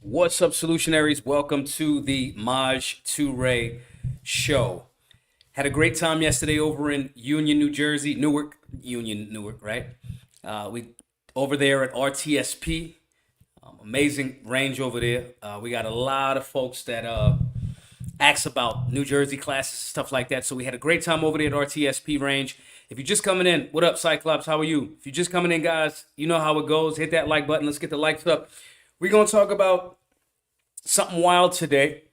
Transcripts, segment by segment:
What's up, Solutionaries? Welcome to the Maj Toure Show. Had a great time yesterday over in Union, New Jersey, Newark, right? We over there at RTSP. Amazing range over there. We got a lot of folks that ask about New Jersey classes, stuff like that. So we had a great time over there at RTSP range. If you're just coming in, what up, Cyclops? How are you? If you're just coming in, guys, you know how it goes. Hit that like button. Let's get the likes up. We're going to talk about something wild today,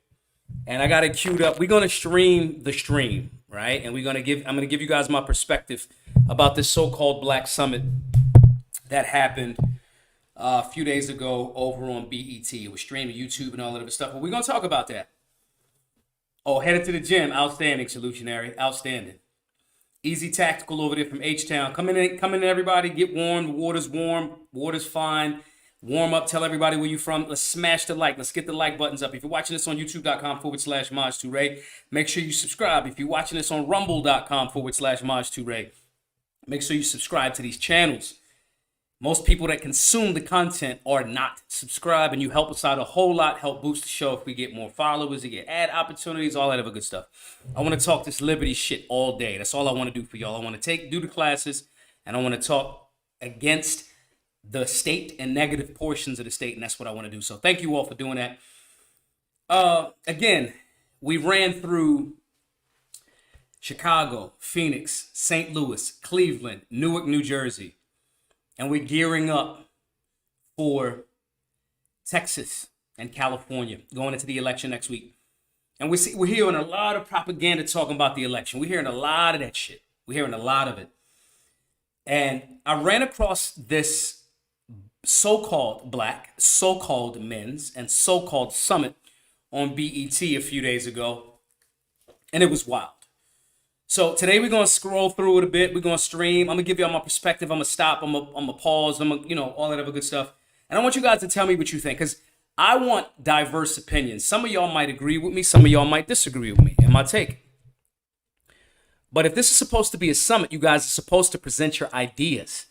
and I got it queued up. We're going to stream the stream, right? And I'm going to give you guys my perspective about this so-called Black Summit that happened a few days ago over on B.E.T. It was streamed on YouTube and all that other stuff, but we're going to talk about that. Oh, headed to the gym. Outstanding, Solutionary. Outstanding. Easy Tactical over there from H-Town. Come in, everybody. Get warm. The water's warm. Water's fine. Warm up. Tell everybody where you're from. Let's smash the like. Let's get the like buttons up. If you're watching this on youtube.com/Maj Toure, make sure you subscribe. If you're watching this on rumble.com/Maj Toure, make sure you subscribe to these channels. Most people that consume the content are not subscribed, and you help us out a whole lot, help boost the show if we get more followers, we get ad opportunities, all that other good stuff. I want to talk this liberty shit all day. That's all I want to do for y'all. I want to do the classes, and I want to talk against the state and negative portions of the state, and that's what I want to do. So thank you all for doing that. Again, we ran through Chicago, Phoenix, St. Louis, Cleveland, Newark, New Jersey. And we're gearing up for Texas and California going into the election next week. And we're hearing a lot of propaganda talking about the election. We're hearing a lot of that shit. We're hearing a lot of it. And I ran across this so-called black, so-called men's, and so-called summit on B.E.T. a few days ago. And it was wild. So today we're going to scroll through it a bit. We're going to stream. I'm going to give y'all my perspective. I'm going to stop. I'm going to pause. I'm going to, all that other good stuff. And I want you guys to tell me what you think, because I want diverse opinions. Some of y'all might agree with me. Some of y'all might disagree with me and my take. But if this is supposed to be a summit, you guys are supposed to present your ideas.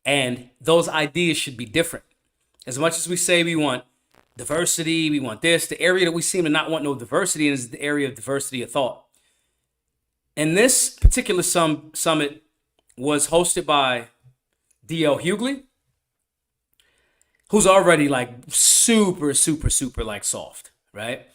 And those ideas should be different. As much as we say we want diversity, we want this, the area that we seem to not want no diversity in is the area of diversity of thought. And this particular summit was hosted by D.L. Hughley, who's already like super like soft, right?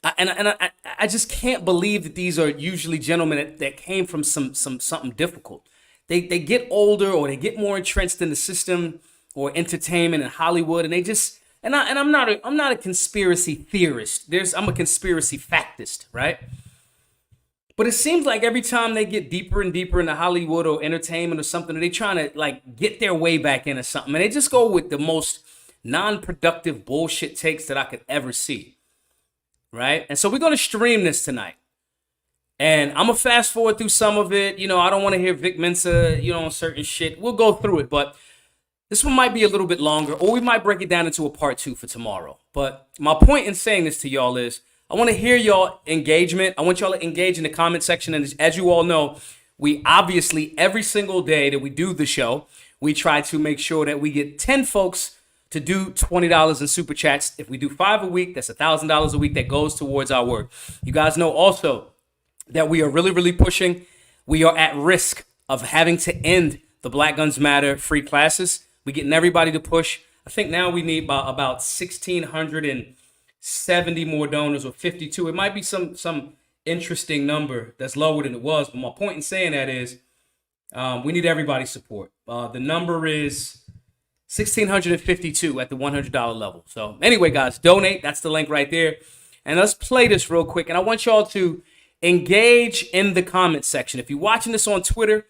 I just can't believe that these are usually gentlemen that came from something difficult. They get older, or they get more entrenched in the system or entertainment and Hollywood, and they just I'm not a conspiracy theorist. I'm a conspiracy factist, right? But it seems like every time they get deeper and deeper into Hollywood or entertainment or something, they trying to like get their way back into something. And they just go with the most non-productive bullshit takes that I could ever see. Right? And so we're going to stream this tonight. And I'm going to fast forward through some of it. I don't want to hear Vic Mensa, on certain shit. We'll go through it. But this one might be a little bit longer, or we might break it down into a part 2 for tomorrow. But my point in saying this to y'all is, I want to hear y'all engagement. I want y'all to engage in the comment section. And as you all know, we obviously, every single day that we do the show, we try to make sure that we get 10 folks to do $20 in super chats. If we do 5 a week, that's $1,000 a week that goes towards our work. You guys know also that we are really pushing. We are at risk of having to end the Black Guns Matter free classes. We're getting everybody to push. I think now we need about 1,670 more donors, or 52. It might be some interesting number that's lower than it was. But my point in saying that is we need everybody's support. The number is 1,652 at the $100 level. So anyway, guys, donate. That's the link right there. And let's play this real quick. And I want y'all to engage in the comment section. If you're watching this on Twitter,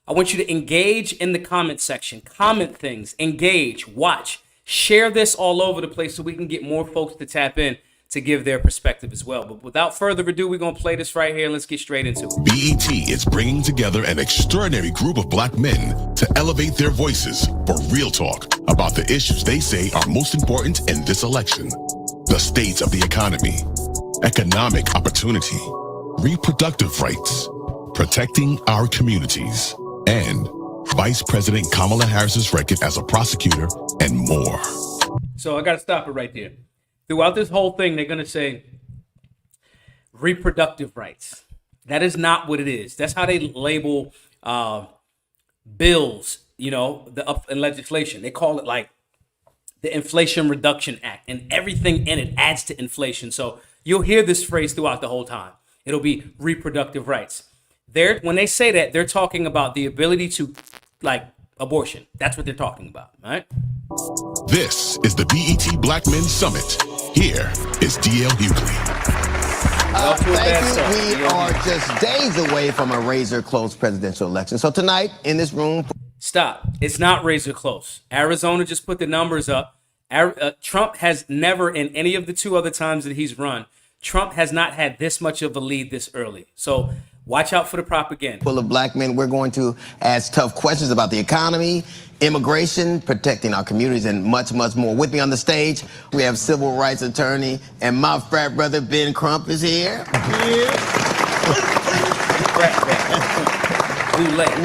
I want you to engage in the comment section. Comment things. Engage. Watch. Share this all over the place so we can get more folks to tap in to give their perspective as well. But without further ado, we're going to play this right here. Let's get straight into it. B.E.T. is bringing together an extraordinary group of black men to elevate their voices for real talk about the issues they say are most important in this election. The state of the economy, economic opportunity, reproductive rights, protecting our communities, and Vice President Kamala Harris's record as a prosecutor, and more. So I got to stop it right there. Throughout this whole thing, they're going to say reproductive rights. That is not what it is. That's how they label bills, you know, the up in legislation. They call it like the Inflation Reduction Act, and everything in it adds to inflation. So you'll hear this phrase throughout the whole time. It'll be reproductive rights. When they say that, they're talking about the ability to, like, abortion. That's what they're talking about, right? This is the BET Black Men Summit. Here is DL Hughley. Thank you. We are just days away from a razor-close presidential election. So tonight, in this room... Stop. It's not razor close. Arizona just put the numbers up. Trump has never, in any of the two other times that he's run, Trump has not had this much of a lead this early. So watch out for the propaganda. Full of black men, we're going to ask tough questions about the economy, immigration, protecting our communities, and much, much more. With me on the stage, we have civil rights attorney and my frat brother, Ben Crump, is here.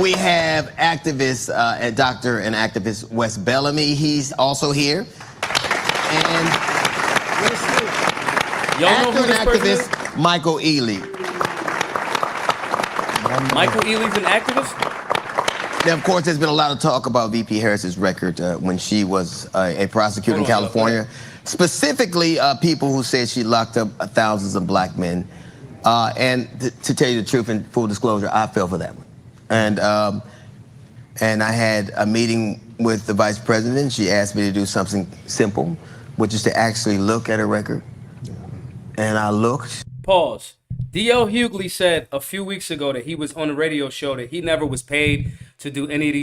We have activist and doctor and activist Wes Bellamy. He's also here. And y'all know who this person is? activist Michael Ealy. Michael Ealy's an activist? Now, of course, there's been a lot of talk about VP Harris's record when she was a prosecutor in California. Specifically, people who said she locked up thousands of black men. And to tell you the truth and full disclosure, I fell for that one. And I had a meeting with the vice president. She asked me to do something simple, which is to actually look at her record. And I looked. Pause. D.L. Hughley said a few weeks ago that he was on a radio show that he never was paid to do any of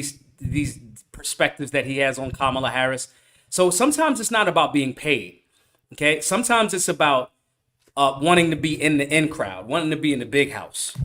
these perspectives that he has on Kamala Harris. So sometimes it's not about being paid, okay? Sometimes it's about wanting to be in the in crowd, wanting to be in the big house.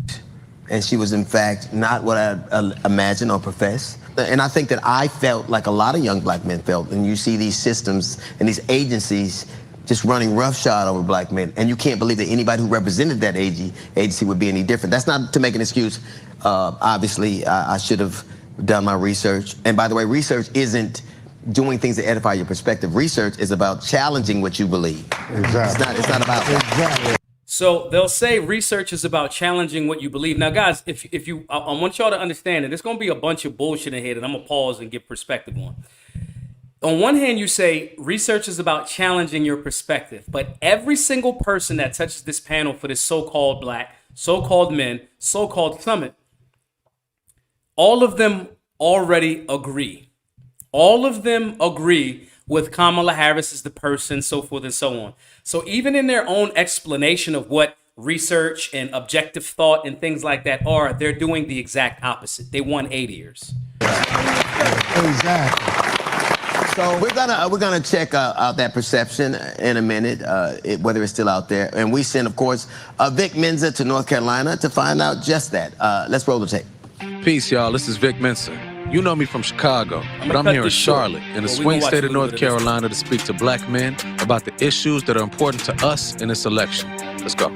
And she was, in fact, not what I imagined or professed. And I think that I felt like a lot of young black men felt. And you see these systems and these agencies just running roughshod over black men. And you can't believe that anybody who represented that agency would be any different. That's not to make an excuse. Obviously, I should have done my research. And by the way, research isn't doing things to edify your perspective. Research is about challenging what you believe. Exactly. It's not about that. Exactly. So they'll say research is about challenging what you believe. Now, guys, if you, I want y'all to understand that there's going to be a bunch of bullshit in here that I'm going to pause and give perspective on. On one hand, you say research is about challenging your perspective, but every single person that touches this panel for this so-called black, so-called men, so-called summit, all of them already agree. All of them agree with Kamala Harris as the person, so forth and so on. So even in their own explanation of what research and objective thought and things like that are, they're doing the exact opposite. They 180ers. Exactly. So we're gonna check out that perception in a minute, whether it's still out there. And we sent, of course, Vic Mensa to North Carolina to find out just that. Let's roll the tape. Peace, y'all. This is Vic Mensa. You know me from Chicago, but I'm here in Charlotte, in the swing state of North Carolina, to speak to black men about the issues that are important to us in this election. Let's go.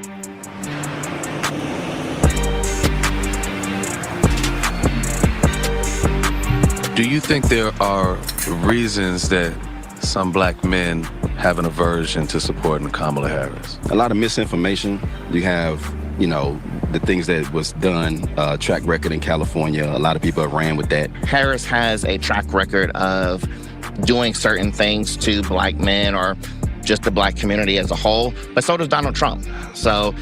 Do you think there are reasons that some black men have an aversion to supporting Kamala Harris? A lot of misinformation. You have, the things that was done, track record in California. A lot of people have ran with that. Harris has a track record of doing certain things to black men or just the black community as a whole, but so does Donald Trump. So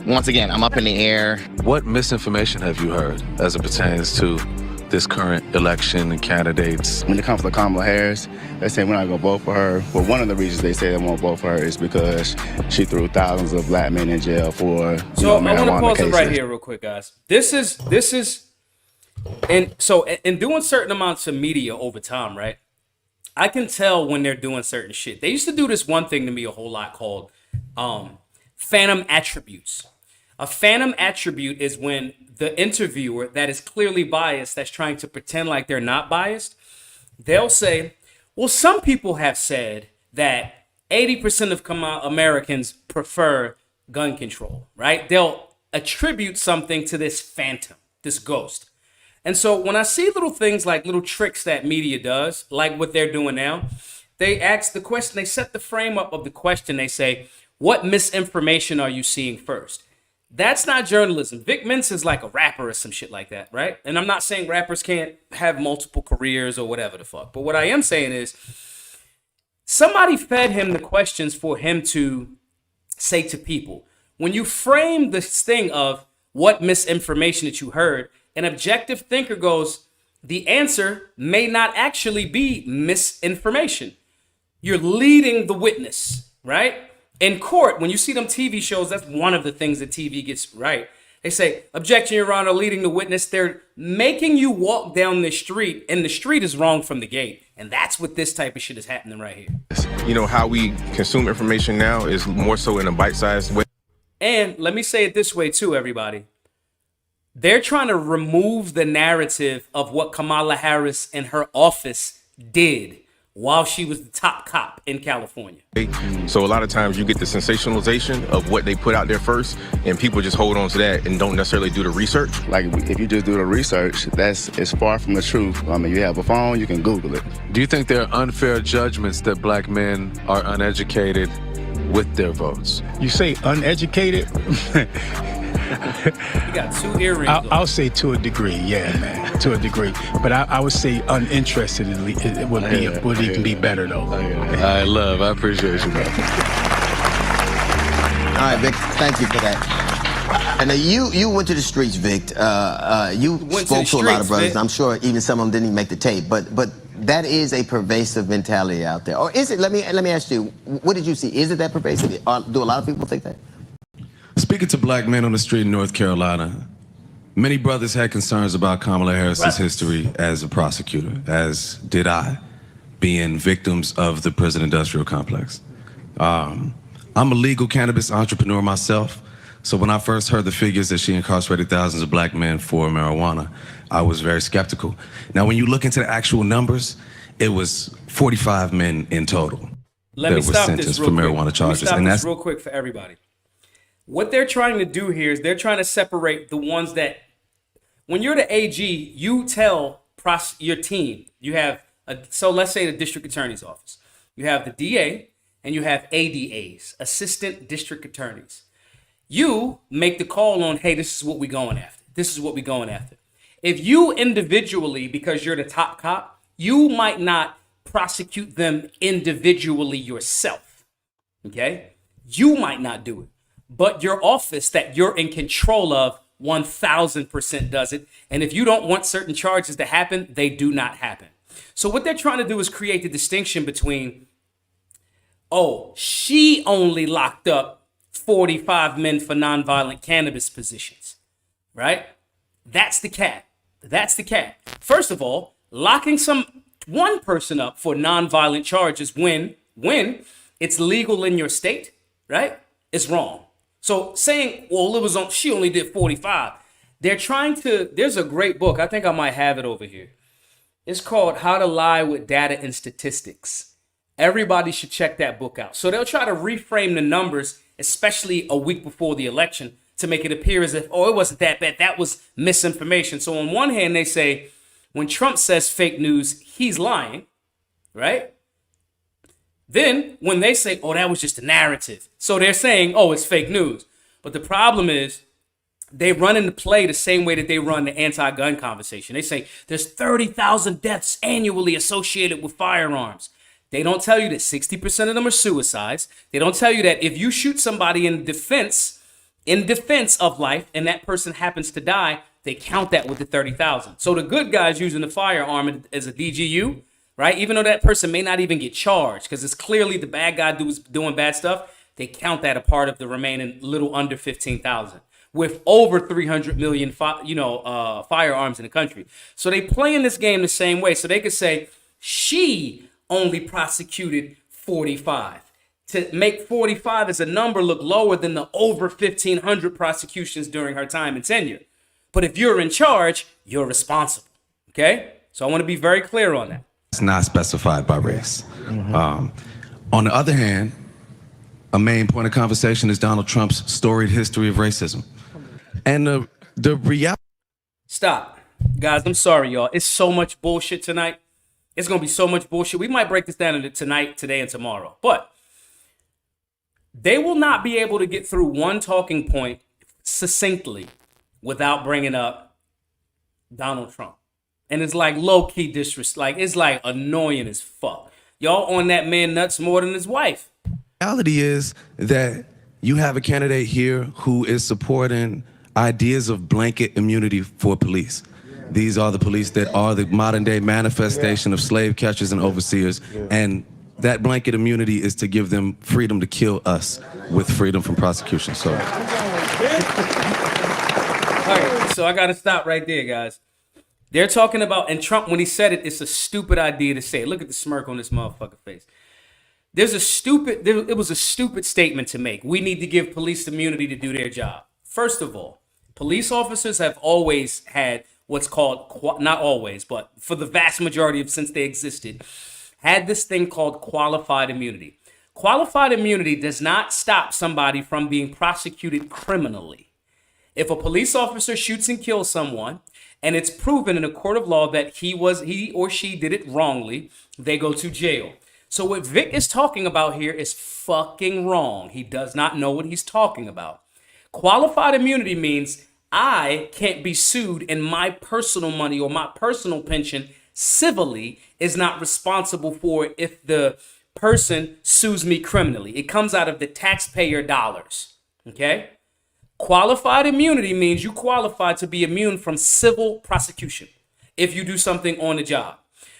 once again, I'm up in the air. What misinformation have you heard as it pertains to this current election and candidates? When it comes to Kamala Harris, they say we're not going to vote for her. Well, one of the reasons they say they won't vote for her is because she threw thousands of black men in jail for So I want to pause cases. it right here real quick, guys. This is, and so in doing certain amounts of media over time, right? I can tell when they're doing certain shit. They used to do this one thing to me a whole lot called phantom attributes. A phantom attribute is when the interviewer that is clearly biased, that's trying to pretend like they're not biased, they'll say, well, some people have said that 80% of Americans prefer gun control, right? They'll attribute something to this phantom, this ghost. And so when I see little things like little tricks that media does, like what they're doing now, They ask the question, they set the frame up of the question. They say, what misinformation are you seeing first? That's not journalism. Vic Mensa is like a rapper or some shit like that, right? And I'm not saying rappers can't have multiple careers or whatever the fuck. But what I am saying is somebody fed him the questions for him to say to people. When you frame this thing of what misinformation that you heard, an objective thinker goes, the answer may not actually be misinformation. You're leading the witness, right? In court, when you see them TV shows, that's one of the things that TV gets right. They say, objection, Your Honor, leading the witness. They're making you walk down the street, and the street is wrong from the gate. And that's what this type of shit is happening right here. You know, how we consume information now is more so in a bite-sized way. And let me say it this way too, everybody. They're trying to remove the narrative of what Kamala Harris and her office did while she was the top cop in California. So a lot of times you get the sensationalization of what they put out there first, and people just hold on to that and don't necessarily do the research. Like, if you just do the research, it's far from the truth. I mean, you have a phone, you can Google it. Do you think there are unfair judgments that black men are uneducated with their votes? You say uneducated? You got two earrings. I'll say to a degree, yeah, man, to a degree. But I would say uninterested it would even be better, though. I appreciate you, bro. All right, Vic, thank you for that. And you went to the streets, Vic. You spoke to a lot of brothers. Vic. I'm sure even some of them didn't even make the tape. But that is a pervasive mentality out there. Or is it? Let me ask you, what did you see? Is it that pervasive? Do a lot of people think that? Speaking to black men on the street in North Carolina, many brothers had concerns about Kamala Harris's history as a prosecutor, as did I, being victims of the prison industrial complex. I'm a legal cannabis entrepreneur myself, so when I first heard the figures that she incarcerated thousands of black men for marijuana, I was very skeptical. Now, when you look into the actual numbers, it was 45 men in total that were sentenced for marijuana charges. And that's real quick for everybody. What they're trying to do here is they're trying to separate the ones that, when you're the AG, you tell your team, you have, so let's say the district attorney's office. You have the DA and you have ADAs, assistant district attorneys. You make the call on, hey, this is what we're going after. This is what we're going after. If you individually, because you're the top cop, you might not prosecute them individually yourself, okay? You might not do it. But your office that you're in control of 1000% does it. And if you don't want certain charges to happen, they do not happen. So what they're trying to do is create the distinction between, oh, she only locked up 45 men for nonviolent cannabis positions, right? That's the cap. That's the cap. First of all, locking one person up for nonviolent charges when it's legal in your state, right, is wrong. So saying, well, she only did 45. They're trying to, there's a great book. I think I might have it over here. It's called How to Lie with Data and Statistics. Everybody should check that book out. So they'll try to reframe the numbers, especially a week before the election, to make it appear as if, oh, it wasn't that bad. That was misinformation. So on one hand, they say, when Trump says fake news, he's lying, right? Then when they say, oh, that was just a narrative. So they're saying, oh, it's fake news. But the problem is they run into play the same way that they run the anti-gun conversation. They say there's 30,000 deaths annually associated with firearms. They don't tell you that 60% of them are suicides. They don't tell you that if you shoot somebody in defense of life and that person happens to die, they count that with the 30,000. So the good guys using the firearm as a DGU, right? Even though that person may not even get charged because it's clearly the bad guy who's doing bad stuff, they count that a part of the remaining little under 15,000 with over 300 million, firearms in the country. So they play in this game the same way. So they could say she only prosecuted 45 to make 45 as a number look lower than the over 1,500 prosecutions during her time in tenure. But if you're in charge, you're responsible. Okay? So I want to be very clear on that. It's not specified by race. Mm-hmm. On the other hand, a main point of conversation is Donald Trump's storied history of racism. And the reality... Stop. Guys, I'm sorry, y'all. It's so much bullshit tonight. It's going to be so much bullshit. We might break this down into tonight, today, and tomorrow. But they will not be able to get through one talking point succinctly without bringing up Donald Trump. And it's like low-key disrespect. Like, it's like annoying as fuck. Y'all on that man nuts more than his wife. The reality is that you have a candidate here who is supporting ideas of blanket immunity for police. These are the police that are the modern day manifestation of slave catchers and overseers. And that blanket immunity is to give them freedom to kill us with freedom from prosecution. So, all right, so I got to stop right there, guys. They're talking about, and Trump, when he said it, it's a stupid idea to say. Look at the smirk on this motherfucker face. It was a stupid statement to make. We need to give police immunity to do their job. First of all, police officers have always had what's called, not always, but for the vast majority of since they existed, had this thing called qualified immunity. Qualified immunity does not stop somebody from being prosecuted criminally. If a police officer shoots and kills someone, and it's proven in a court of law that he or she did it wrongly, they go to jail. So what Vic is talking about here is fucking wrong. He does not know what he's talking about. Qualified immunity means I can't be sued and my personal money or my personal pension civilly is not responsible for it if the person sues me criminally. It comes out of the taxpayer dollars, okay? Qualified immunity means you qualify to be immune from civil prosecution if you do something on the job.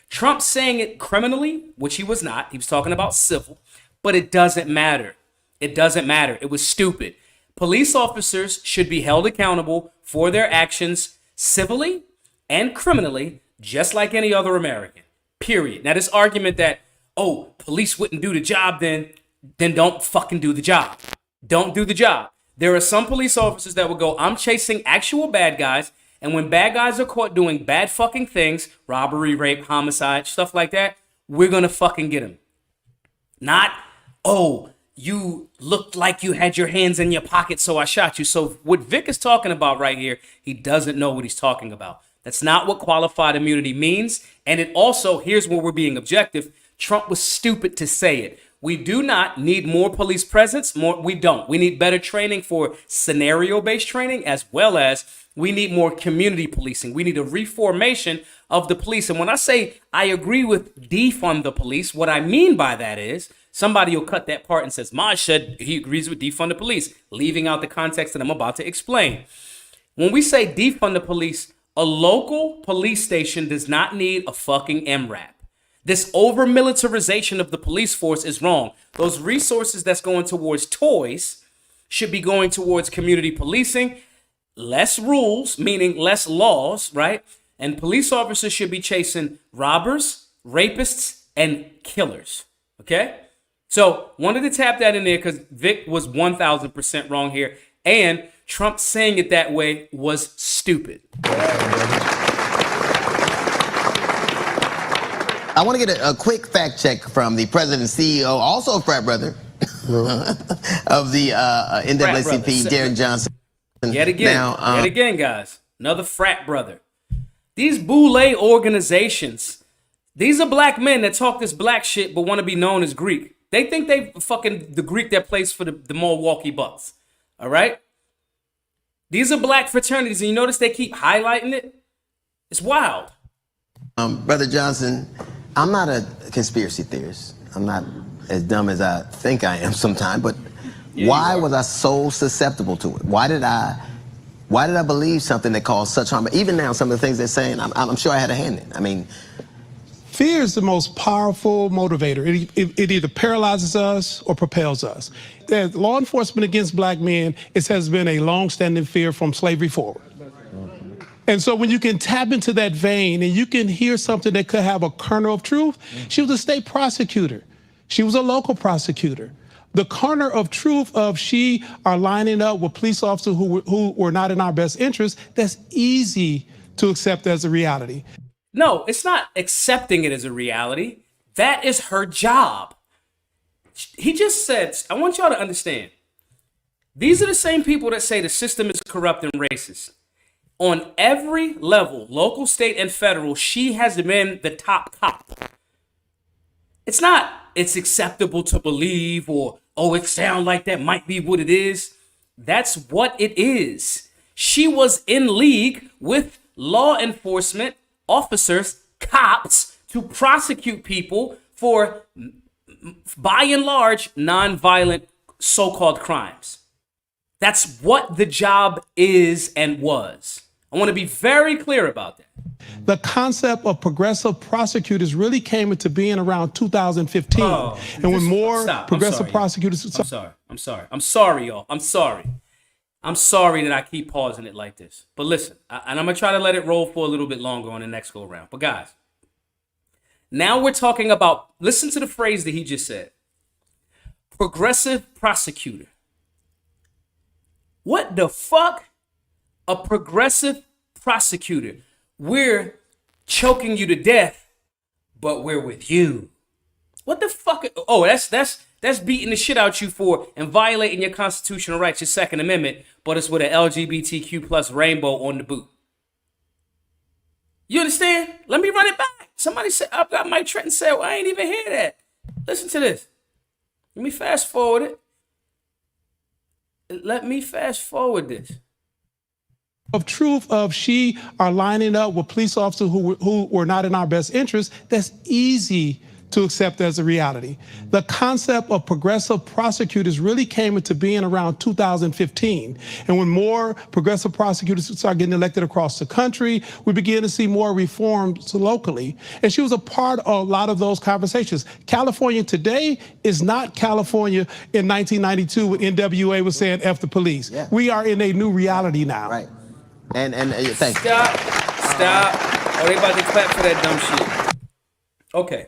Trump saying it criminally, which he was not. He was talking about civil, but it doesn't matter. It doesn't matter. It was stupid. Police officers should be held accountable for their actions civilly and criminally, just like any other American, period. Now, this argument that, oh, police wouldn't do the job, then don't fucking do the job. Don't do the job. There are some police officers that will go, I'm chasing actual bad guys, and when bad guys are caught doing bad fucking things, robbery, rape, homicide, stuff like that, we're gonna fucking get them. Not, oh, you looked like you had your hands in your pocket, so I shot you. So what Vic is talking about right here, he doesn't know what he's talking about. That's not what qualified immunity means. And it also, here's where we're being objective, Trump was stupid to say it. We do not need more police presence. We don't. We need better training for scenario-based training, as well as we need more community policing. We need a reformation of the police. And when I say I agree with defund the police, what I mean by that is somebody will cut that part and says, Maj said he agrees with defund the police, leaving out the context that I'm about to explain. When we say defund the police, a local police station does not need a fucking MRAP. This over-militarization of the police force is wrong. Those resources that's going towards toys should be going towards community policing, less rules, meaning less laws, right? And police officers should be chasing robbers, rapists, and killers, okay? So wanted to tap that in there because Vic was 1,000% wrong here. And Trump saying it that way was stupid. I want to get a quick fact check from the president and CEO, also a frat brother of the NAACP, Darren Johnson. Yet again, guys, another frat brother. These boule organizations, these are black men that talk this black shit but want to be known as Greek. They think they fucking the Greek that plays for the Milwaukee Bucks. All right? These are black fraternities, and you notice they keep highlighting it? It's wild. Brother Johnson, I'm not a conspiracy theorist. I'm not as dumb as I think I am sometimes, but why was I so susceptible to it? Why did I believe something that caused such harm? Even now, some of the things they're saying, I'm sure I had a hand in. I mean, fear is the most powerful motivator. It either paralyzes us or propels us. Law enforcement against black men, it has been a long-standing fear from slavery forward. And so when you can tap into that vein and you can hear something that could have a kernel of truth, she was a state prosecutor. She was a local prosecutor. The kernel of truth of she are lining up with police officers who were not in our best interest, that's easy to accept as a reality. No, it's not accepting it as a reality. That is her job. He just said, I want y'all to understand, these are the same people that say the system is corrupt and racist. On every level, local, state, and federal, she has been the top cop. It's not, it's acceptable to believe, or, oh, it sounds like that might be what it is. That's what it is. She was in league with law enforcement officers, cops, to prosecute people for, by and large, nonviolent so-called crimes. That's what the job is and was. I want to be very clear about that. The concept of progressive prosecutors really came into being around 2015. And when more progressive prosecutors... I'm sorry, y'all. I'm sorry that I keep pausing it like this. But listen, and I'm going to try to let it roll for a little bit longer on the next go around. But guys, now we're talking about, listen to the phrase that he just said. Progressive prosecutor. What the fuck? A progressive prosecutor. We're choking you to death, but we're with you. What the fuck? Oh, that's beating the shit out you for and violating your constitutional rights, your Second Amendment, but it's with an LGBTQ plus rainbow on the boot. You understand? Let me run it back. Somebody said, I've got Mike Trenton said, well, I ain't even hear that. Listen to this. Let me fast forward it. Let me fast forward this. Of truth of she are lining up with police officers who were not in our best interest, that's easy to accept as a reality. The concept of progressive prosecutors really came into being around 2015. And when more progressive prosecutors started getting elected across the country, we began to see more reforms locally. And she was a part of a lot of those conversations. California today is not California in 1992 when NWA was saying F the police. Yeah. We are in a new reality now. Right. And thank you. Stop. Oh, they about to clap for that dumb shit. Okay.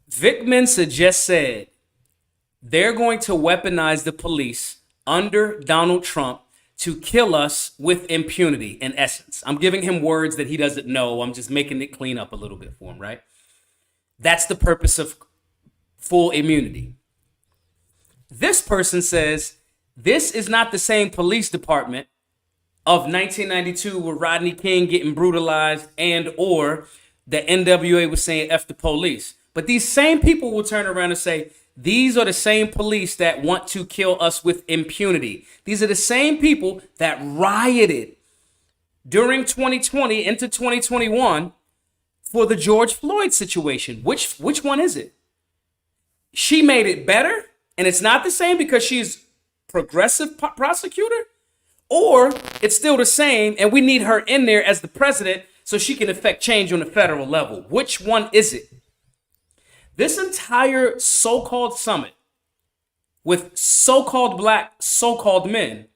Vic Mensa just said they're going to weaponize the police under Donald Trump to kill us with impunity, in essence. I'm giving him words that he doesn't know. I'm just making it clean up a little bit for him, right? That's the purpose of full immunity. This person says this is not the same police department of 1992 with Rodney King getting brutalized and or the NWA was saying F the police. But these same people will turn around and say, these are the same police that want to kill us with impunity. These are the same people that rioted during 2020 into 2021 for the George Floyd situation. Which one is it? She made it better, and it's not the same because she's progressive prosecutor, or it's still the same and we need her in there as the president so she can affect change on the federal level. Which one is it? This entire so-called summit with so-called black, so-called men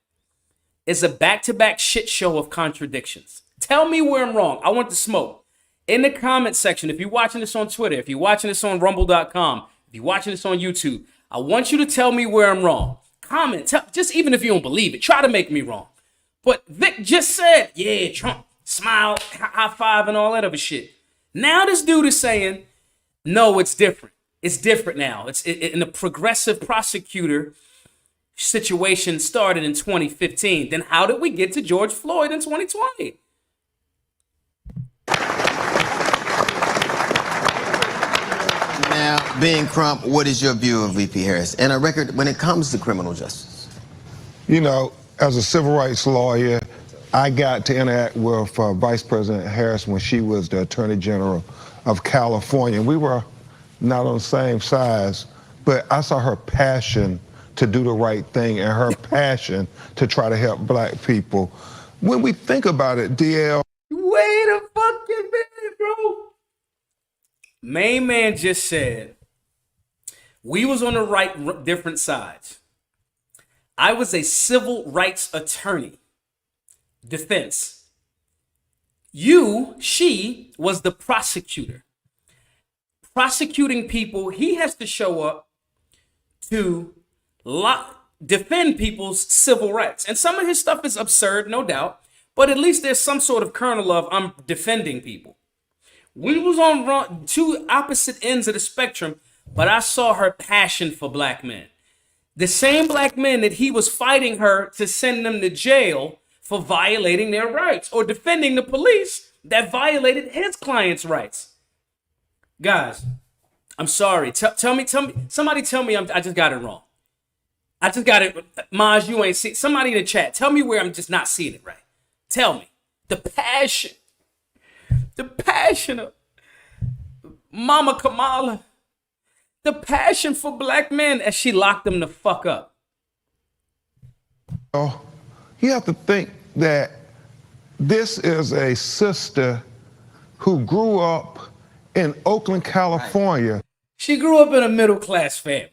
is a back-to-back shit show of contradictions. Tell me where I'm wrong. I want the smoke. In the comment section, if you're watching this on Twitter, if you're watching this on rumble.com, if you're watching this on YouTube, I want you to tell me where I'm wrong. Comment, just even if you don't believe it, try to make me wrong. But Vic just said, yeah, Trump, smile, high five, and all that other shit. Now this dude is saying, no, it's different. It's different now. It's in the progressive prosecutor situation started in 2015. Then how did we get to George Floyd in 2020? Now, being Crump, what is your view of VP Harris and a record when it comes to criminal justice? You know, as a civil rights lawyer, I got to interact with Vice President Harris when she was the Attorney General of California. We were not on the same size, but I saw her passion to do the right thing and her passion to try to help black people. When we think about it, DL. Wait a fucking minute, bro. Main man just said we was on the right, different sides. I was a civil rights attorney, defense. She was the prosecutor. Prosecuting people, he has to show up to defend people's civil rights. And some of his stuff is absurd, no doubt, but at least there's some sort of kernel of I'm defending people. We was on two opposite ends of the spectrum, but I saw her passion for black men. The same black men that he was fighting her to send them to jail for violating their rights or defending the police that violated his client's rights. Guys, I'm sorry. Tell me. Somebody tell me I just got it wrong. I just got it. Maj, you ain't see. Somebody in the chat, tell me where I'm just not seeing it right. Tell me. The passion of Mama Kamala, the passion for black men as she locked them the fuck up. Oh, you have to think that this is a sister who grew up in Oakland, California. She grew up in a middle-class family.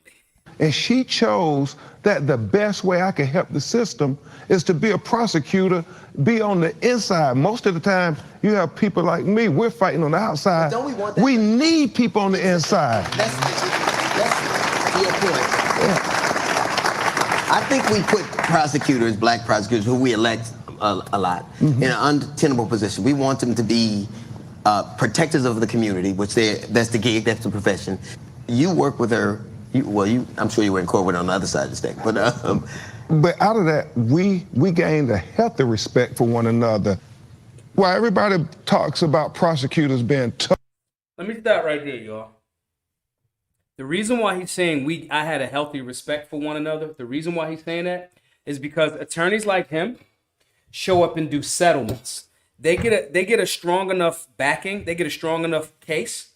And she chose that the best way I can help the system is to be a prosecutor, be on the inside. Most of the time, you have people like me, we're fighting on the outside. But don't we want that? We need people on the inside. That's to your point. Yeah. I think we put prosecutors, black prosecutors, who we elect a lot, in an untenable position. We want them to be protectors of the community, which that's the gig, that's the profession. You work with her. I'm sure you were in court with her on the other side of the stick, but out of that, we gained a healthy respect for one another. While everybody talks about prosecutors being tough. Let me stop right there, y'all. The reason why he's saying I had a healthy respect for one another, the reason why he's saying that is because attorneys like him show up and do settlements. They get a strong enough backing, they get a strong enough case.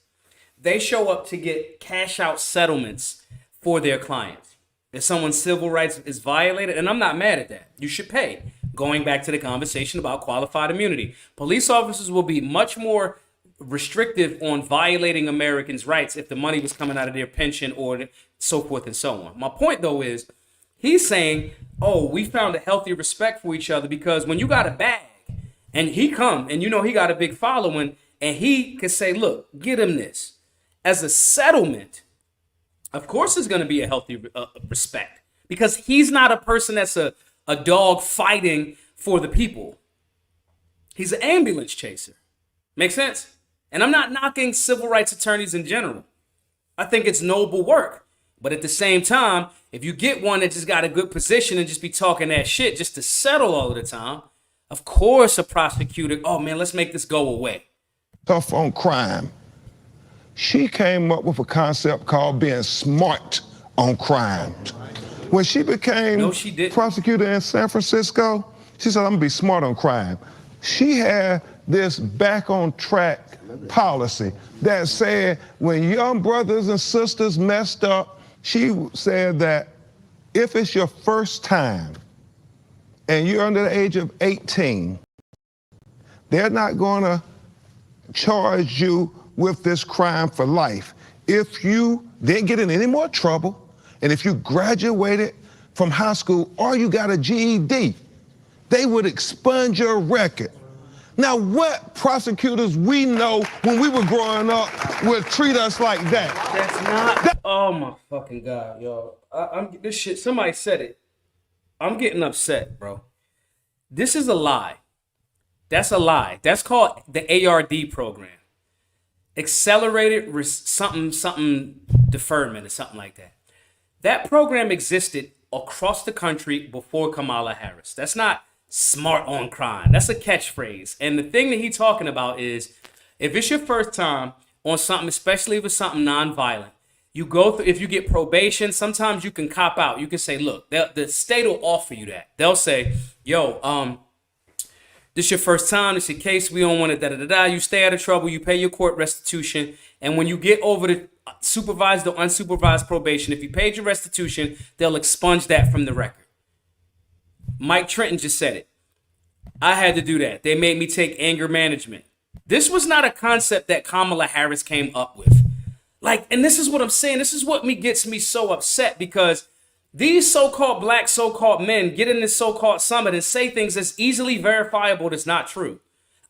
They show up to get cash out settlements for their clients. If someone's civil rights is violated, and I'm not mad at that, you should pay. Going back to the conversation about qualified immunity, police officers will be much more restrictive on violating Americans' rights if the money was coming out of their pension or so forth and so on. My point, though, is he's saying, oh, we found a healthy respect for each other because when you got a bag and he come and you know he got a big following and he could say, look, get him this. As a settlement, of course there's going to be a healthy respect because he's not a person that's a dog fighting for the people. He's an ambulance chaser. Make sense? And I'm not knocking civil rights attorneys in general. I think it's noble work. But at the same time, if you get one that just got a good position and just be talking that shit just to settle all of the time, of course a prosecutor, oh man, let's make this go away. Tough on crime. She came up with a concept called being smart on crime. When she became prosecutor in San Francisco, she said, I'm gonna be smart on crime. She had this back on track policy that said when young brothers and sisters messed up, she said that if it's your first time and you're under the age of 18, they're not gonna charge you with this crime for life. If you didn't get in any more trouble, and if you graduated from high school or you got a GED, they would expunge your record. Now, what prosecutors we know when we were growing up would treat us like that? That's not. Oh my fucking God, yo. This shit, somebody said it. I'm getting upset, bro. This is a lie. That's a lie. That's called the ARD program. Accelerated something deferment or something like that. That program existed across the country before Kamala Harris. That's not smart on crime. That's a catchphrase. And the thing that he's talking about is if it's your first time on something, especially if it's something nonviolent, you go through, if you get probation, sometimes you can cop out. You can say, look, the state will offer you that. They'll say, yo, this your first time, this your case, we don't want it, You stay out of trouble, you pay your court restitution, and when you get over the supervised or unsupervised probation, if you paid your restitution, they'll expunge that from the record. Mike Trenton just said it. I had to do that. They made me take anger management. This was not a concept that Kamala Harris came up with. And this is what I'm saying. This is what gets me so upset because these so-called black, so-called men get in this so-called summit and say things that's easily verifiable that's not true.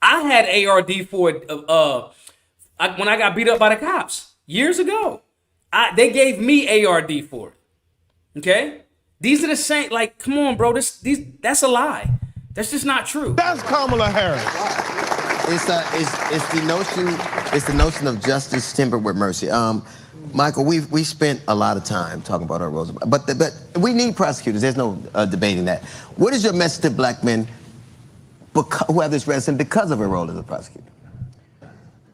I had ARD for when I got beat up by the cops years ago. They gave me ARD for it. Okay? These are the same, come on, bro. That's a lie. That's just not true. That's Kamala Harris. It's the notion of justice tempered with mercy. Michael, we spent a lot of time talking about our roles, but we need prosecutors. There's no debating that. What is your message to black men who have this reticence because of her role as a prosecutor?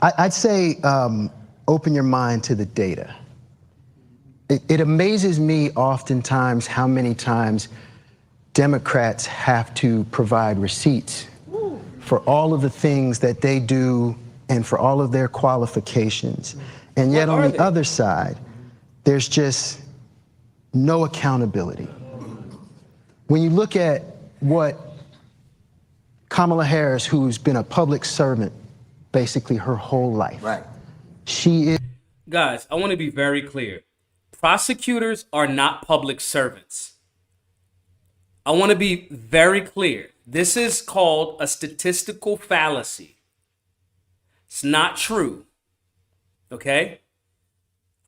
I'd say open your mind to the data. It amazes me oftentimes how many times Democrats have to provide receipts for all of the things that they do and for all of their qualifications. And yet on the other side, there's just no accountability. When you look at what Kamala Harris, who's been a public servant basically her whole life. Right. She is. Guys, I want to be very clear. Prosecutors are not public servants. I want to be very clear. This is called a statistical fallacy. It's not true. Okay?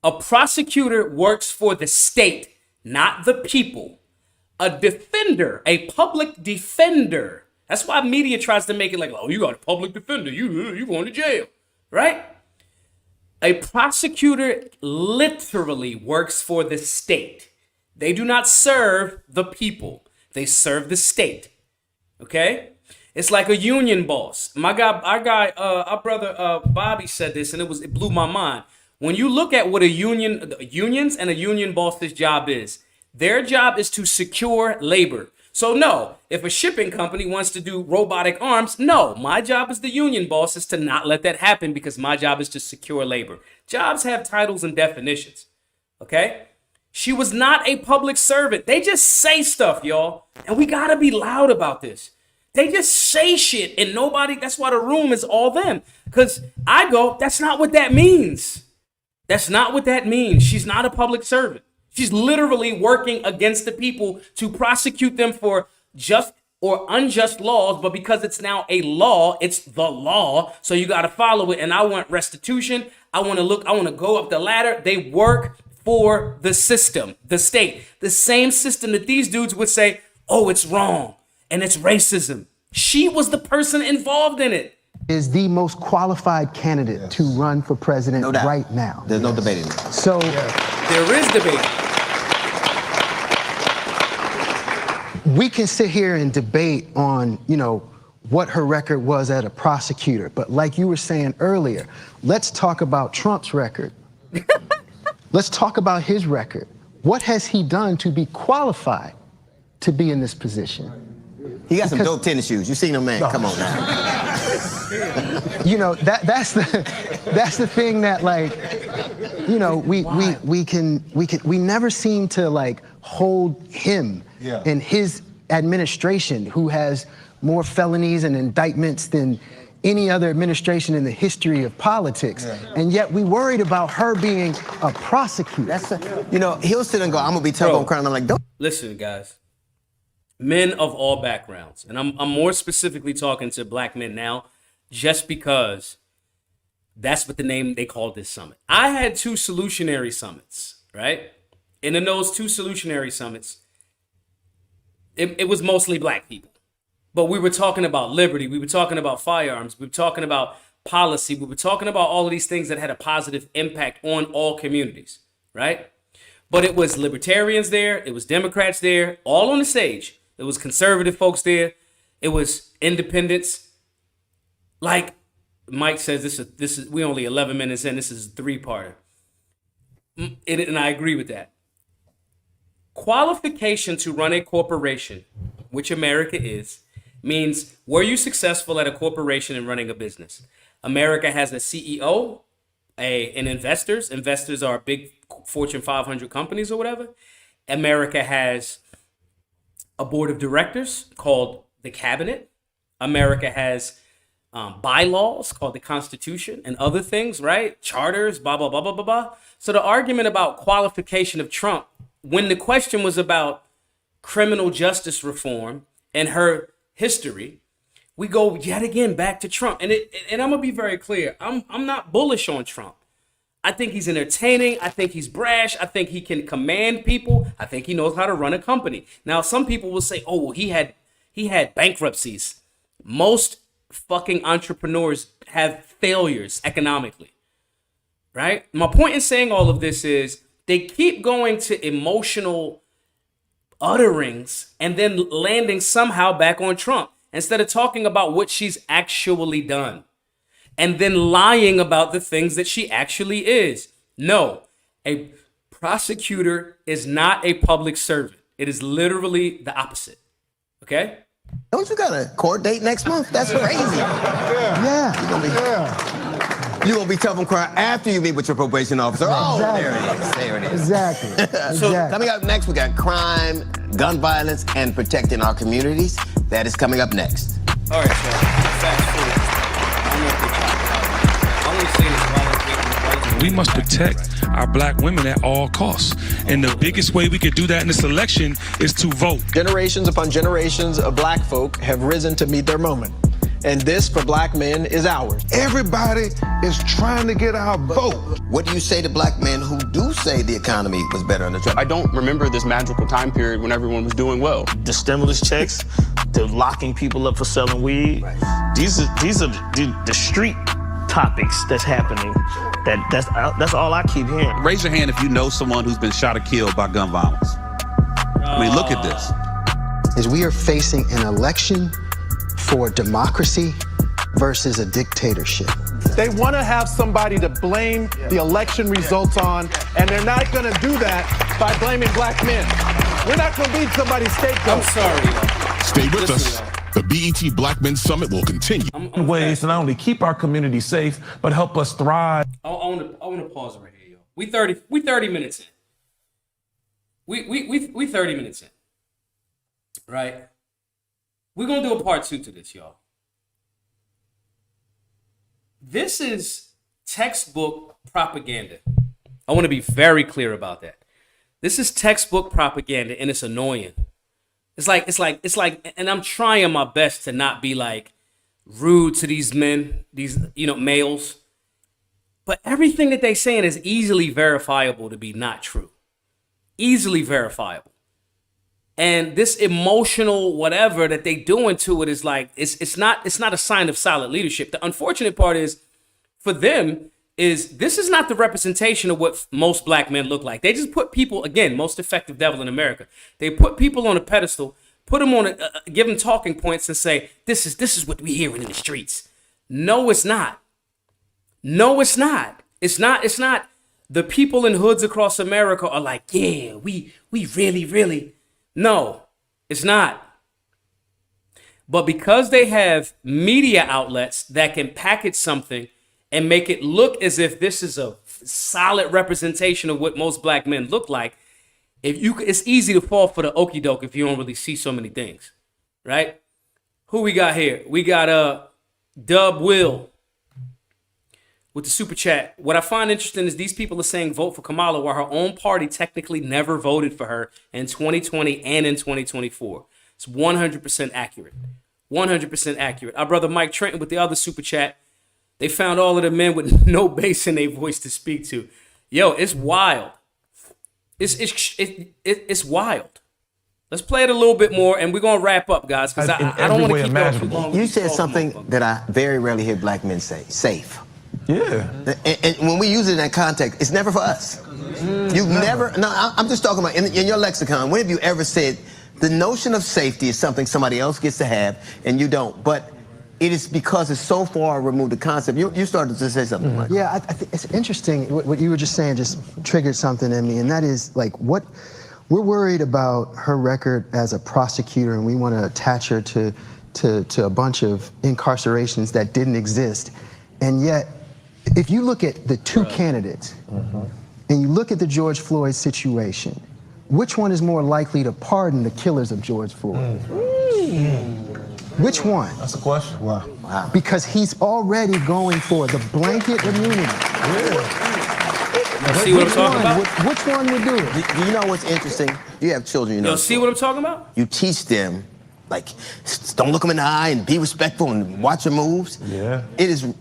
A prosecutor works for the state, not the people. A defender, a public defender. That's why media tries to make it like, oh, you got a public defender. You going to jail, right? A prosecutor literally works for the state. They do not serve the people. They serve the state. Okay? It's like a union boss. Our brother Bobby said this, and it blew my mind. When you look at what unions and a union boss's job is, their job is to secure labor. So no, if a shipping company wants to do robotic arms, no, my job as the union boss is to not let that happen because my job is to secure labor. Jobs have titles and definitions. Okay? She was not a public servant. They just say stuff, y'all. And we gotta be loud about this. They just say shit and nobody, that's why the room is all them. Because I go, that's not what that means. That's not what that means. She's not a public servant. She's literally working against the people to prosecute them for just or unjust laws, but because it's now a law, it's the law, so you got to follow it. And I want restitution. I want to go up the ladder. They work for the system, the state, the same system that these dudes would say, oh, it's wrong and it's racism. She was the person involved in it. Is the most qualified candidate to run for president right now. There's no debating that. So there is debate. We can sit here and debate on, what her record was as a prosecutor. But like you were saying earlier, let's talk about Trump's record. Let's talk about his record. What has he done to be qualified to be in this position? He got some dope tennis shoes. You seen him, man? Come on now. That's the thing that we never seem to hold him and his administration, who has more felonies and indictments than any other administration in the history of politics. And yet we worried about her being a prosecutor. He'll sit and go, I'm gonna be tough on crime. I'm like, don't. Listen, guys. Men of all backgrounds, and I'm more specifically talking to black men now, just because that's what they called this summit. I had 2 Solutionary summits, right? And in those 2 Solutionary summits, it was mostly black people. But we were talking about liberty. We were talking about firearms. We were talking about policy. We were talking about all of these things that had a positive impact on all communities, right? But it was libertarians there. It was Democrats there, all on the stage. It was conservative folks there. It was independents. Like Mike says, this is we only 11 minutes in. This is a 3-parter. And I agree with that. Qualification to run a corporation, which America is, means were you successful at a corporation and running a business? America has a CEO, and investors. Investors are big Fortune 500 companies or whatever. America has a board of directors called the cabinet. America has bylaws called the Constitution and other things, right? Charters, blah, blah, blah, blah, blah, blah. So the argument about qualification of Trump, when the question was about criminal justice reform and her history, we go yet again back to Trump. And I'm going to be very clear. I'm not bullish on Trump. I think he's entertaining. I think he's brash. I think he can command people. I think he knows how to run a company. Now, some people will say, oh, well, he had bankruptcies. Most fucking entrepreneurs have failures economically, right? My point in saying all of this is they keep going to emotional utterings and then landing somehow back on Trump. instead of talking about what she's actually done and then lying about the things that she actually is. No, a prosecutor is not a public servant. It is literally the opposite. Okay? Don't you got a court date next month? That's crazy. Yeah. You're gonna be tough on crime after you meet with your probation officer. Oh, there it is. There it is. Exactly. So Exactly. coming up next, we got crime, gun violence, and protecting our communities. That is coming up next. All right, so fast forward. I want to say this while We must protect our black women at all costs. And the biggest way we could do that in this election is to vote. Generations upon generations of black folk have risen to meet their moment. And this, for black men, is ours. Everybody is trying to get our vote. What do you say to black men who do say the economy was better under Trump? I don't remember this magical time period when everyone was doing well. The stimulus checks, the locking people up for selling weed. Right. These are the street topics that's happening. That's all I keep hearing. Raise your hand if you know someone who's been shot or killed by gun violence. I mean, look at this. Is we are facing an election for democracy versus a dictatorship. They want to have somebody to blame the election results on, and they're not going to do that by blaming black men. We're not going to be somebody's scapegoat. I'm sorry. Stay with us. The BET Black Men Summit will continue. Ways to not only keep our community safe, but help us thrive. I want to pause right here, yo. We 30 minutes in. We 30 minutes in. Right? We're going to do a part 2 to this, y'all. This is textbook propaganda. I want to be very clear about that. This is textbook propaganda, and it's annoying. It's like, and I'm trying my best to not be like rude to these men, these, males. But everything that they're saying is easily verifiable to be not true. Easily verifiable. And this emotional whatever that they doing to it is like, it's not a sign of solid leadership. The unfortunate part is, for them, is this is not the representation of what most black men look like. They just put people, again, most effective devil in America. They put people on a pedestal, put them on give them talking points and say, this is what we hearing in the streets. No, it's not. No, it's not. It's not. The people in hoods across America are like, yeah, we really. No, it's not. But because they have media outlets that can package something and make it look as if this is a solid representation of what most black men look like, it's easy to fall for the okie doke if you don't really see so many things, right? Who we got here? We got Dub Will with the super chat. What I find interesting is these people are saying vote for Kamala while her own party technically never voted for her in 2020 and in 2024. It's 100% accurate. 100% accurate. Our brother Mike Trenton with the other super chat. They found all of the men with no bass in their voice to speak to. Yo, it's wild. It's wild. Let's play it a little bit more, and we're gonna wrap up, guys, because I don't want to keep going too long. You said something that I very rarely hear black men say: safe. Yeah. And when we use it in that context, it's never for us. You've never. No, I'm just talking about in your lexicon. When have you ever said the notion of safety is something somebody else gets to have and you don't? But it is because it's so far removed the concept. You started to say something like that. Yeah, I think it's interesting. What you were just saying just triggered something in me, and that is like what we're worried about her record as a prosecutor, and we want to attach her to a bunch of incarcerations that didn't exist. And yet, if you look at the two candidates, and you look at the George Floyd situation, which one is more likely to pardon the killers of George Floyd? Which one? That's a question. Wow. Because he's already going for the blanket immunity. See what I'm talking about? Which one would do it? Do you know what's interesting? You have children, you know. Yo, see what I'm talking about? You teach them, like, don't look them in the eye and be respectful and watch your moves. Yeah. It is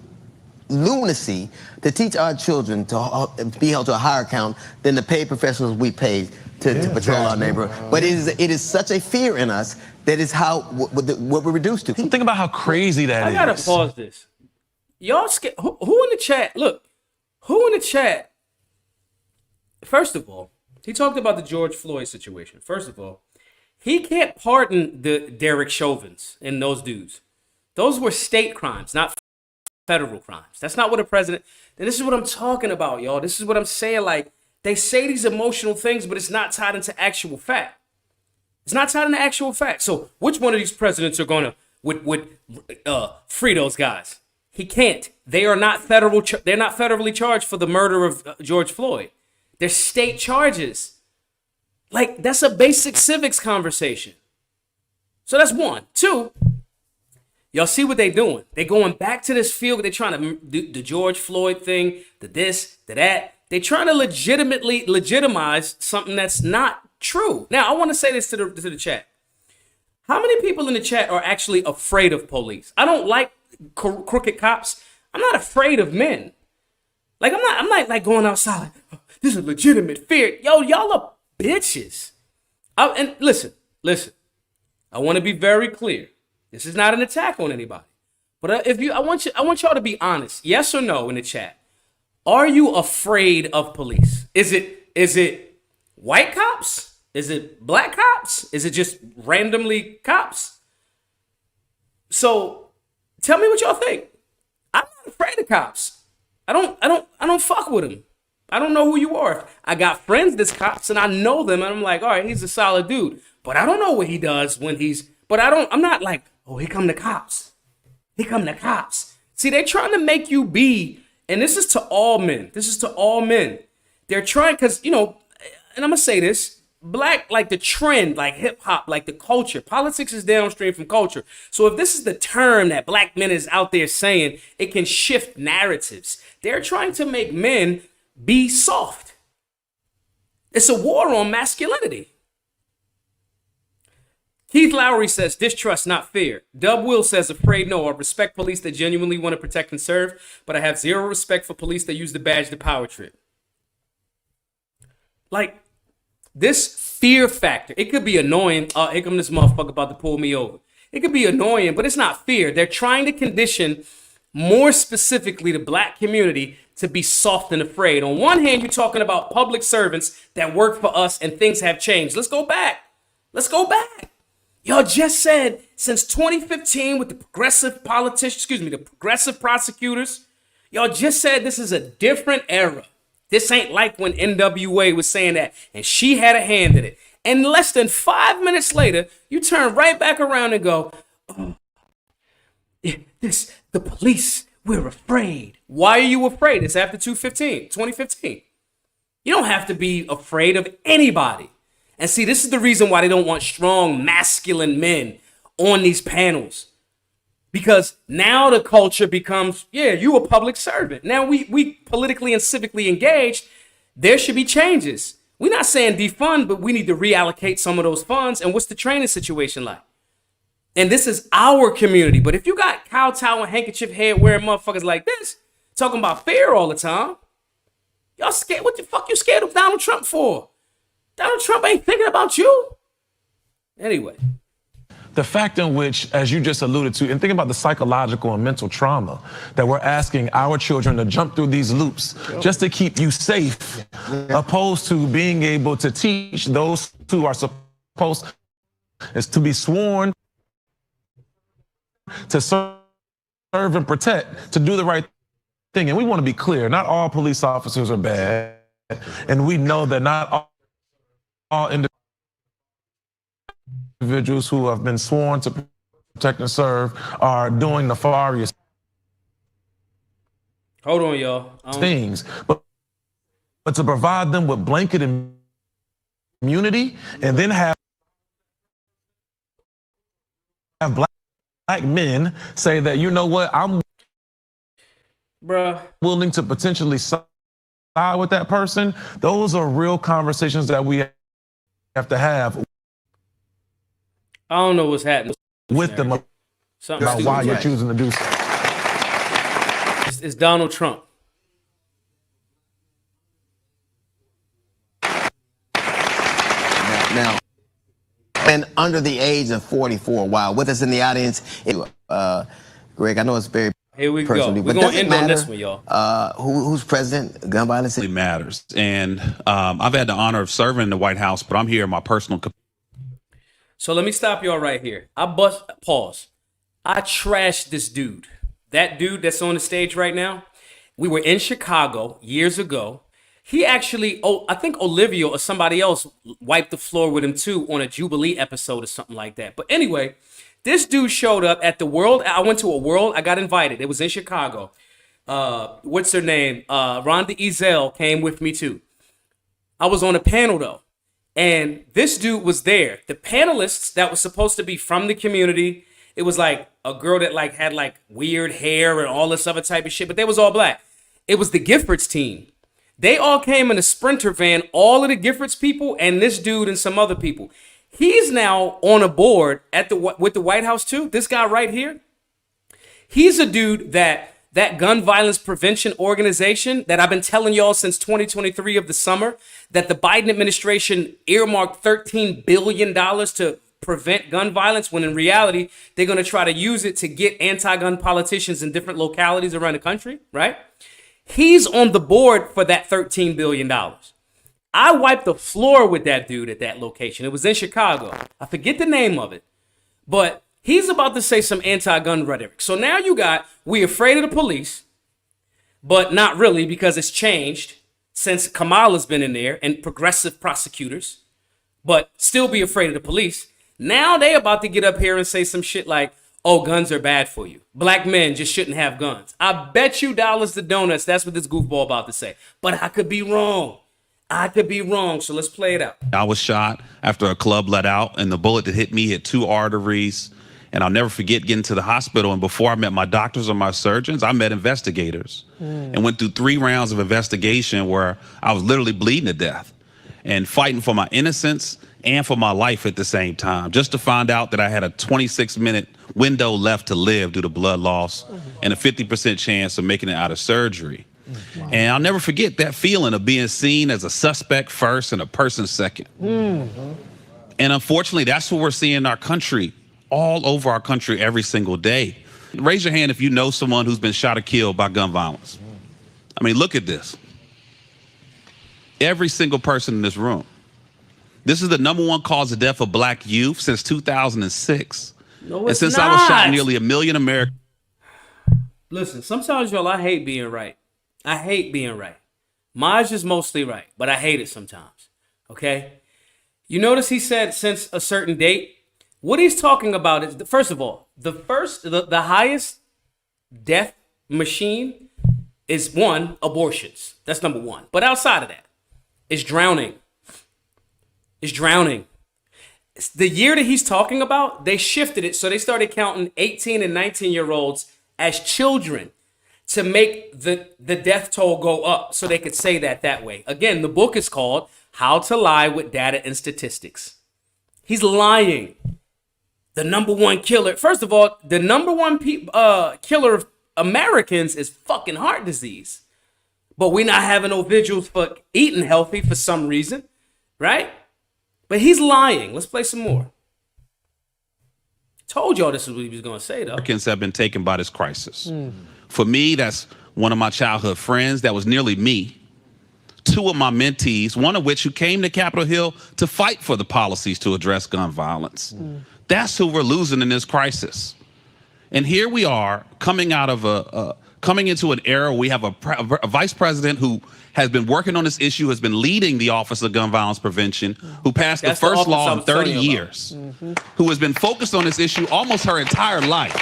lunacy to teach our children to be held to a higher account than the paid professionals we pay to patrol our neighborhood. But it is such a fear in us that is what we're reduced to. Think about how crazy that is. I gotta pause this. Y'all scared? Who in the chat? Look, who in the chat? First of all, he talked about the George Floyd situation. First of all, He can't pardon the Derek Chauvins and those dudes. Those were state crimes, not federal crimes. That's not what a president. And this is what I'm talking about, y'all. This is what I'm saying. Like, they say these emotional things, but it's not tied into actual fact. It's not tied into actual fact. So which one of these presidents are gonna would free those guys? He can't. They are not federal. They're not federally charged for the murder of George Floyd. They're state charges. Like, that's a basic civics conversation. So that's one. Two, y'all see what they're doing. They're going back to this field. They're trying to do the George Floyd thing, the this, the that. They're trying to legitimize something that's not true. Now, I want to say this to the chat. How many people in the chat are actually afraid of police? I don't like crooked cops. I'm not afraid of men. Like, I'm not like going outside. Like, oh, this is a legitimate fear. Yo, y'all are bitches. And listen. I want to be very clear. This is not an attack on anybody. But I want y'all to be honest. Yes or no in the chat. Are you afraid of police? Is it white cops? Is it black cops? Is it just randomly cops? So tell me what y'all think. I'm not afraid of cops. I don't fuck with them. I don't know who you are. I got friends that's cops and I know them and I'm like, all right, he's a solid dude. But I don't know what he does when I'm not like, oh, here come the cops. Here come the cops. See, they're trying to make you be, and this is to all men. They're trying, because, and I'm going to say this, black, like the trend, like hip hop, like the culture, politics is downstream from culture. So if this is the term that black men is out there saying, it can shift narratives. They're trying to make men be soft. It's a war on masculinity. Keith Lowry says, distrust, not fear. Dub Will says, afraid, no. I respect police that genuinely want to protect and serve, but I have zero respect for police that use the badge to power trip. Like, this fear factor, it could be annoying. Here come this motherfucker about to pull me over. It could be annoying, but it's not fear. They're trying to condition, more specifically, the black community to be soft and afraid. On one hand, you're talking about public servants that work for us and things have changed. Let's go back. Y'all just said since 2015 with the progressive the progressive prosecutors, y'all just said this is a different era. This ain't like when NWA was saying that and she had a hand in it. And less than 5 minutes later, you turn right back around and go, oh, the police, we're afraid. Why are you afraid? It's after 2015. You don't have to be afraid of anybody. And see, this is the reason why they don't want strong, masculine men on these panels. Because now the culture becomes, you a public servant. Now we politically and civically engaged. There should be changes. We're not saying defund, but we need to reallocate some of those funds. And what's the training situation like? And this is our community. But if you got kowtow and handkerchief head wearing motherfuckers like this, talking about fear all the time, y'all scared. What the fuck you scared of Donald Trump for? Donald Trump ain't thinking about you. Anyway. The fact in which, as you just alluded to, and think about the psychological and mental trauma that we're asking our children to jump through these loops just to keep you safe, opposed to being able to teach those who are supposed is to be sworn to serve and protect, to do the right thing. And we want to be clear, not all police officers are bad. And we know that not all individuals who have been sworn to protect and serve are doing nefarious things. But to provide them with blanket immunity and then have black men say that, you know what, I'm willing to potentially side with that person. Those are real conversations that we have to have. I don't know what's happening with them about why you're choosing to do so. It's Donald Trump. Now, and under the age of 44. Wow, with us in the audience, Greg, I know it's very here we go. We're going to end on this one, y'all. Who's president? Gun violence really matters. And I've had the honor of serving in the White House, but I'm here in my personal capacity. So let me stop y'all right here. Pause. I trashed this dude. That dude that's on the stage right now. We were in Chicago years ago. He actually, I think Olivia or somebody else wiped the floor with him too on a Jubilee episode or something like that. But anyway, this dude showed up at the World. I went to a World. I got invited. It was in Chicago. What's her name? Rhonda Ezel came with me too. I was on a panel though. And this dude was there. The panelists that was supposed to be from the community, it was like a girl that like had like weird hair and all this other type of shit, but they was all black. It was the Giffords team. They all came in a Sprinter van, all of the Giffords people and this dude and some other people. He's now on a board with the White House too. This guy right here. He's a dude that gun violence prevention organization that I've been telling y'all since 2023 of the summer, that the Biden administration earmarked $13 billion to prevent gun violence, when in reality, they're going to try to use it to get anti-gun politicians in different localities around the country, right? He's on the board for that $13 billion. I wiped the floor with that dude at that location. It was in Chicago. I forget the name of it, but he's about to say some anti-gun rhetoric. So now you got, we afraid of the police, but not really, because it's changed since Kamala's been in there and progressive prosecutors, but still be afraid of the police. Now they about to get up here and say some shit like, oh, guns are bad for you. Black men just shouldn't have guns. I bet you dollars to donuts that's what this goofball about to say. But I could be wrong. So let's play it out. I was shot after a club let out, and the bullet that hit me hit 2 arteries. And I'll never forget getting to the hospital. And before I met my doctors or my surgeons, I met investigators and went through 3 rounds of investigation where I was literally bleeding to death and fighting for my innocence and for my life at the same time, just to find out that I had a 26-minute window left to live due to blood loss and a 50% chance of making it out of surgery. And I'll never forget that feeling of being seen as a suspect first and a person second. And unfortunately, that's what we're seeing in our country, all over our country every single day. Raise your hand if you know someone who's been shot or killed by gun violence. I mean, look at this. Every single person in this room. This is the #1 cause of death of black youth since 2006. No, and since I was shot, nearly 1 million Americans. Listen, sometimes, y'all, I hate being right. I hate being right. Maj is mostly right, but I hate it sometimes. Okay? You notice he said since a certain date. What he's talking about is, first of all, the highest death machine is abortions. That's #1. But outside of that, it's drowning. It's drowning. The year that he's talking about, they shifted it. So they started counting 18 and 19-year-olds as children to make the death toll go up so they could say that way. Again, the book is called How to Lie with Data and Statistics. He's lying. The #1 killer. First of all, the #1 killer of Americans is fucking heart disease. But we're not having no vigils for eating healthy for some reason, right? But he's lying. Let's play some more. Told y'all this is what he was going to say, though. Americans have been taken by this crisis. For me, that's one of my childhood friends. That was nearly me. 2 of my mentees, one of which who came to Capitol Hill to fight for the policies to address gun violence. That's who we're losing in this crisis. And here we are coming out of coming into an era where we have a vice president who has been working on this issue, has been leading the Office of Gun Violence Prevention, who passed the first law in 30 years, who has been focused on this issue almost her entire life,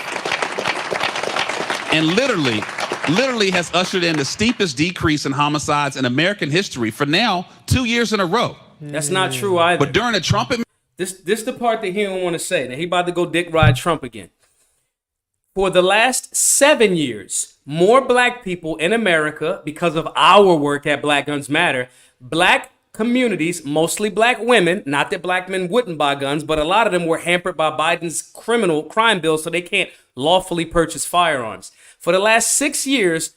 and literally has ushered in the steepest decrease in homicides in American history for now 2 years in a row. That's not true either. But during the Trump This the part that he don't want to say. Now he about to go dick ride Trump again. For the last 7 years, more black people in America, because of our work at Black Guns Matter, black communities, mostly black women, not that black men wouldn't buy guns, but a lot of them were hampered by Biden's crime bill, so they can't lawfully purchase firearms. For the last 6 years,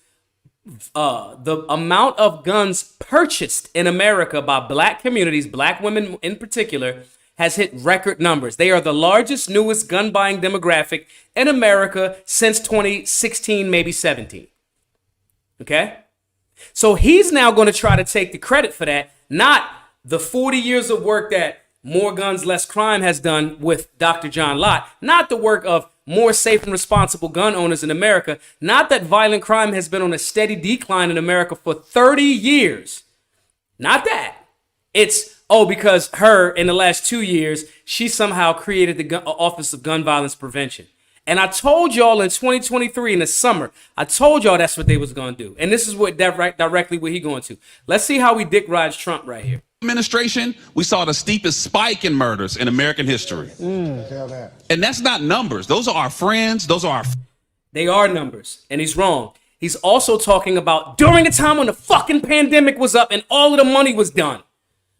the amount of guns purchased in America by black communities, black women in particular, has hit record numbers. They are the largest, newest gun buying demographic in America since 2016, maybe 17. Okay? So he's now going to try to take the credit for that, not the 40 years of work that More Guns, Less Crime has done with Dr. John Lott, not the work of more safe and responsible gun owners in America, not that violent crime has been on a steady decline in America for 30 years. Not that. It's, because her, in the last 2 years, she somehow created the Office of Gun Violence Prevention. And I told y'all in 2023 in the summer, I told y'all that's what they was going to do. And this is what directly what he going to. Let's see how we dick rides Trump right here. Administration, we saw the steepest spike in murders in American history. And that's not numbers. Those are our friends. Those are our... They are numbers. And he's wrong. He's also talking about during a time when the fucking pandemic was up and all of the money was done.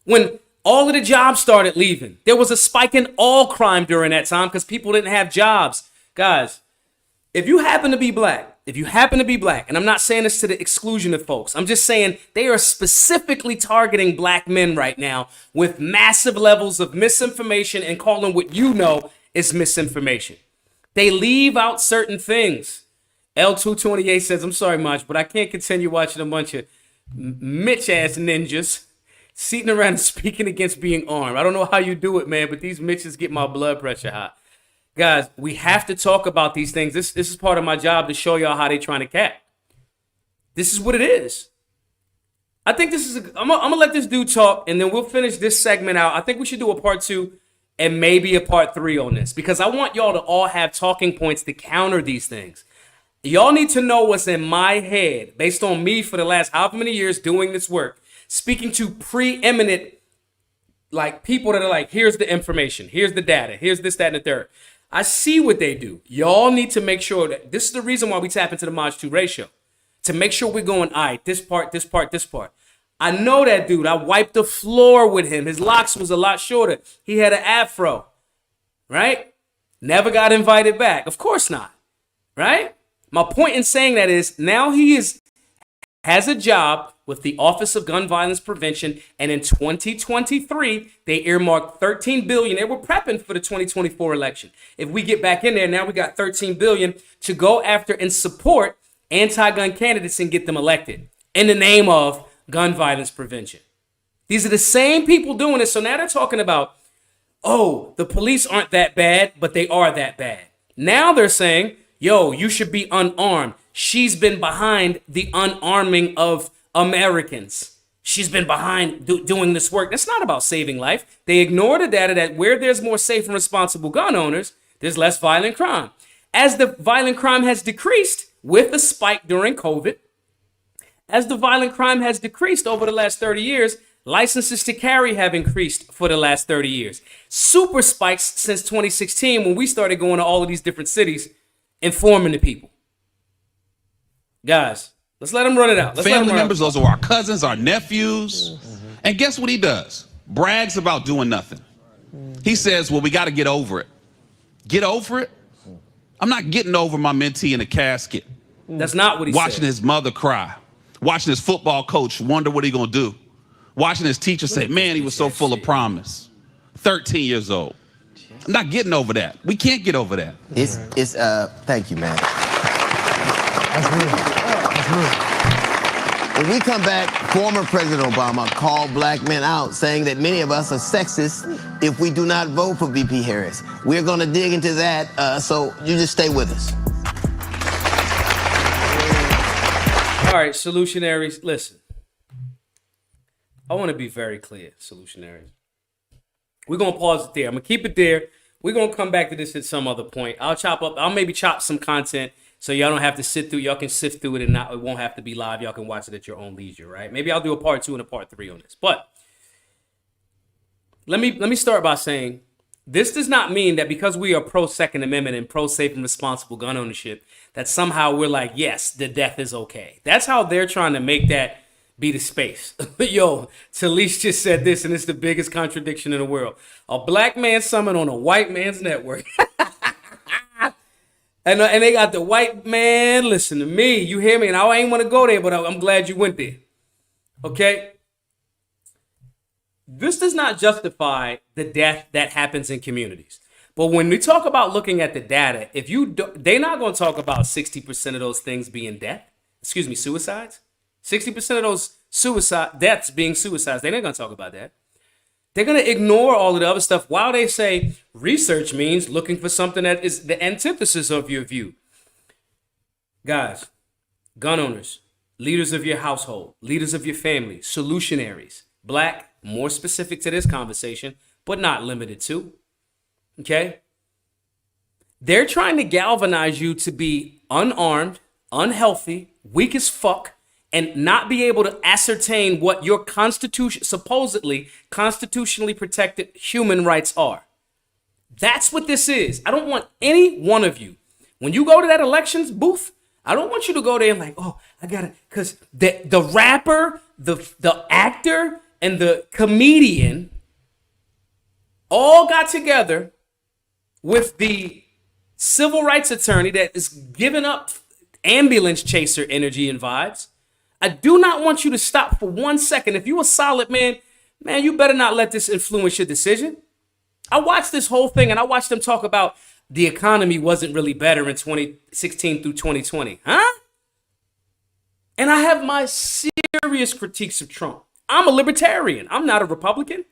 When all of the jobs started leaving. There was a spike in all crime during that time because people didn't have jobs. Guys, if you happen to be black, and I'm not saying this to the exclusion of folks, I'm just saying they are specifically targeting black men right now with massive levels of misinformation and calling what you know is misinformation. They leave out certain things. L228 says, I'm sorry, Maj, but I can't continue watching a bunch of Mitch-ass ninjas sitting around and speaking against being armed. I don't know how you do it, man, but these Mitches get my blood pressure high. Guys, we have to talk about these things. This is part of my job to show y'all how they trying to cap. This is what it is. I think this is, I'm gonna let this dude talk and then we'll finish this segment out. I think we should do a part 2 and maybe a part 3 on this because I want y'all to all have talking points to counter these things. Y'all need to know what's in my head based on me for the last however many years doing this work, speaking to preeminent like people that are like, here's the information, here's the data, here's this, that, and the third. I see what they do. Y'all need to make sure that this is the reason why we tap into the Maj 2 ratio. To make sure we're going, all right, this part, this part, this part. I know that dude. I wiped the floor with him. His locks was a lot shorter. He had an afro, right? Never got invited back. Of course not, right? My point in saying that is now he has a job with the Office of Gun Violence Prevention, and in 2023, they earmarked $13 billion. They were prepping for the 2024 election. If we get back in there, now we got $13 billion to go after and support anti-gun candidates and get them elected in the name of gun violence prevention. These are the same people doing it. So now they're talking about, the police aren't that bad, but they are that bad. Now they're saying, you should be unarmed. She's been behind the unarming of Americans. She's been behind doing this work. That's not about saving life. They ignore the data that where there's more safe and responsible gun owners, there's less violent crime. As the violent crime has decreased with the spike during COVID, as the violent crime has decreased over the last 30 years, licenses to carry have increased for the last 30 years. Super spikes since 2016 when we started going to all of these different cities informing the people. Guys, let's let them run it out. Family members, those are our cousins, our nephews. And guess what he does? Brags about doing nothing. He says, well, we got to get over it. Get over it? I'm not getting over my mentee in a casket. That's not what he said. Watching his mother cry. Watching his football coach wonder what he going to do. Watching his teacher say, man, he was so full of promise. 13 years old. I'm not getting over that. We can't get over that. Thank you, man. When we come back, former President Obama called black men out, saying that many of us are sexist if we do not vote for VP Harris. We're going to dig into that, so you just stay with us. All right, solutionaries, listen. I want to be very clear, solutionaries. We're going to pause it there. I'm going to keep it there. We're going to come back to this at some other point. I'll maybe chop some content so y'all don't have to sit through. Y'all can sift through it and it won't have to be live. Y'all can watch it at your own leisure, right? Maybe I'll do a part 2 and a part 3 on this. But let me start by saying this does not mean that because we are pro Second Amendment and pro safe and responsible gun ownership, that somehow we're like, yes, the death is okay. That's how they're trying to make that be the space. Yo, Talise just said this, and it's the biggest contradiction in the world. A black man summon on a white man's network. And they got the white man, listen to me, you hear me? And I ain't want to go there, but I'm glad you went there. Okay? This does not justify the death that happens in communities. But when we talk about looking at the data, they're not going to talk about 60% of those things being suicides. 60% of those deaths being suicides. They're not going to talk about that. They're going to ignore all of the other stuff while they say research means looking for something that is the antithesis of your view. Guys, gun owners, leaders of your household, leaders of your family, solutionaries, black, more specific to this conversation, but not limited to. Okay? They're trying to galvanize you to be unarmed, unhealthy, weak as fuck, and not be able to ascertain what your supposedly constitutionally protected human rights are. That's what this is. I don't want any one of you, when you go to that elections booth, I don't want you to go there and like, oh, I gotta, because the rapper, the actor, and the comedian all got together with the civil rights attorney that is giving up ambulance chaser energy and vibes. I do not want you to stop for 1 second. If you're a solid man, you better not let this influence your decision. I watched this whole thing and I watched them talk about the economy wasn't really better in 2016 through 2020. Huh? And I have my serious critiques of Trump. I'm a libertarian. I'm not a Republican.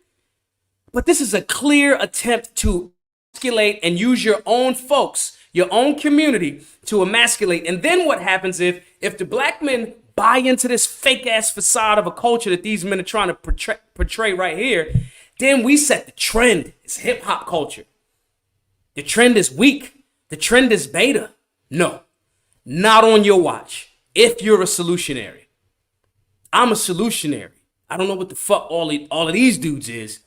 But this is a clear attempt to emasculate and use your own folks, your own community to emasculate. And then what happens if the black men buy into this fake ass facade of a culture that these men are trying to portray right here, then we set the trend. It's hip hop culture. The trend is weak. The trend is beta. No, not on your watch. If you're a solutionary, I'm a solutionary. I don't know what the fuck all of these dudes is,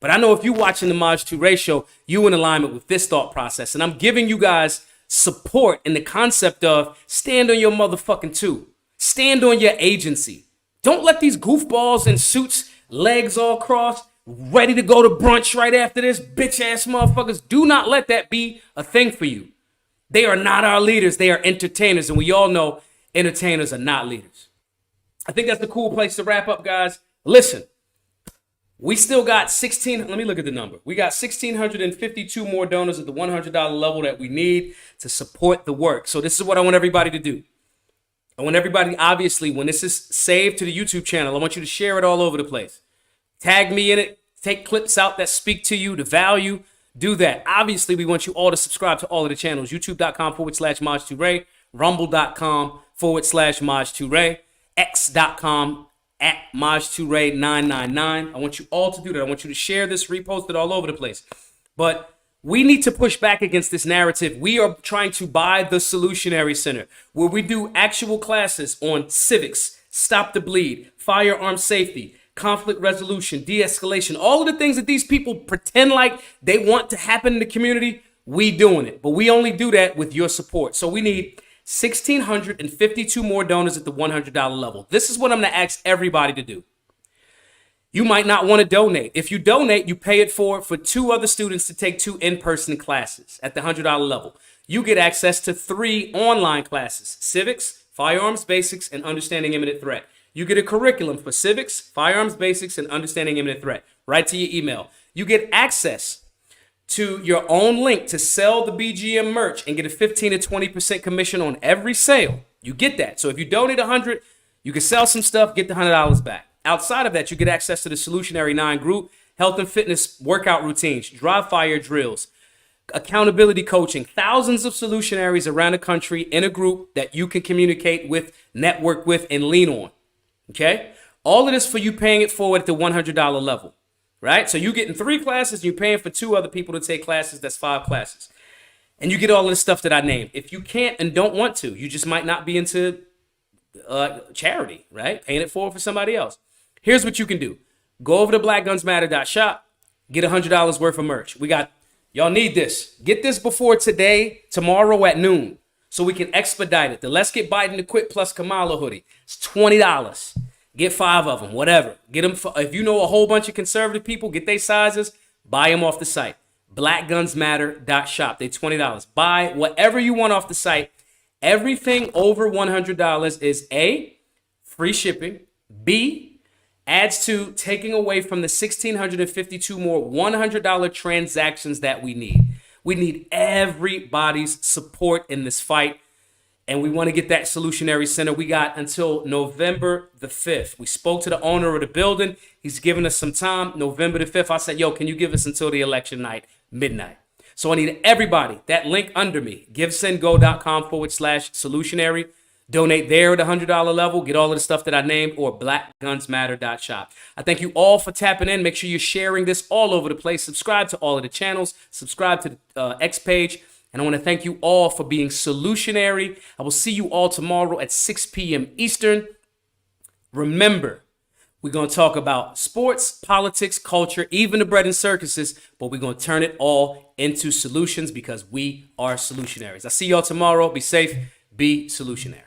but I know if you're watching the Maj Toure show, you in alignment with this thought process. And I'm giving you guys support in the concept of stand on your motherfucking two. Stand on your agency. Don't let these goofballs in suits, legs all crossed, ready to go to brunch right after this, bitch ass motherfuckers. Do not let that be a thing for you. They are not our leaders. They are entertainers. And we all know entertainers are not leaders. I think that's the cool place to wrap up, guys. Listen, we still got let me look at the number. We got 1,652 more donors at the $100 level that we need to support the work. So this is what I want everybody to do. I want everybody, obviously, when this is saved to the YouTube channel, I want you to share it all over the place. Tag me in it. Take clips out that speak to you, the value. Do that. Obviously, we want you all to subscribe to all of the channels. YouTube.com/Maj Toure, Rumble.com/Maj Toure, X.com @Maj Toure 999. I want you all to do that. I want you to share this, repost it all over the place. But we need to push back against this narrative. We are trying to buy the Solutionary Center, where we do actual classes on civics, stop the bleed, firearm safety, conflict resolution, de-escalation, all of the things that these people pretend like they want to happen in the community. We doing it, but we only do that with your support. So we need 1,652 more donors at the $100 level. This is what I'm going to ask everybody to do. You might not want to donate. If you donate, you pay it for 2 other students to take 2 in-person classes at the $100 level. You get access to 3 online classes: civics, firearms basics, and understanding imminent threat. You get a curriculum for civics, firearms basics, and understanding imminent threat right to your email. You get access to your own link to sell the BGM merch and get a 15 to 20% commission on every sale. You get that. So if you donate $100, you can sell some stuff, get the $100 back. Outside of that, you get access to the Solutionary 9 group, health and fitness workout routines, dry fire drills, accountability coaching, thousands of solutionaries around the country in a group that you can communicate with, network with, and lean on. Okay? All of this for you paying it forward at the $100 level, right? So you're getting 3 classes, and you're paying for 2 other people to take classes. That's 5 classes. And you get all of the stuff that I named. If you can't and don't want to, you just might not be into charity, right? Paying it forward for somebody else. Here's what you can do. Go over to blackgunsmatter.shop, get $100 worth of merch. Y'all need this. Get this before tomorrow at noon, so we can expedite it. The Let's Get Biden to Quit plus Kamala hoodie. It's $20. Get 5 of them, whatever. Get them. If you know a whole bunch of conservative people, get their sizes, buy them off the site. Blackgunsmatter.shop. They're $20. Buy whatever you want off the site. Everything over $100 is A, free shipping, B, adds to taking away from the 1,652 more $100 transactions that we need. We need everybody's support in this fight. and we want to get that Solutionary Center. We got until November the 5th. We spoke to the owner of the building. He's given us some time. November the 5th. I said, yo, can you give us until the election night, midnight? So I need everybody, that link under me, givesendgo.com/solutionary. Donate there at the $100 level. Get all of the stuff that I named, or blackgunsmatter.shop. I thank you all for tapping in. Make sure you're sharing this all over the place. Subscribe to all of the channels. Subscribe to the X page. And I want to thank you all for being solutionary. I will see you all tomorrow at 6 p.m. Eastern. Remember, we're going to talk about sports, politics, culture, even the bread and circuses, but we're going to turn it all into solutions because we are solutionaries. I'll see y'all tomorrow. Be safe. Be solutionary.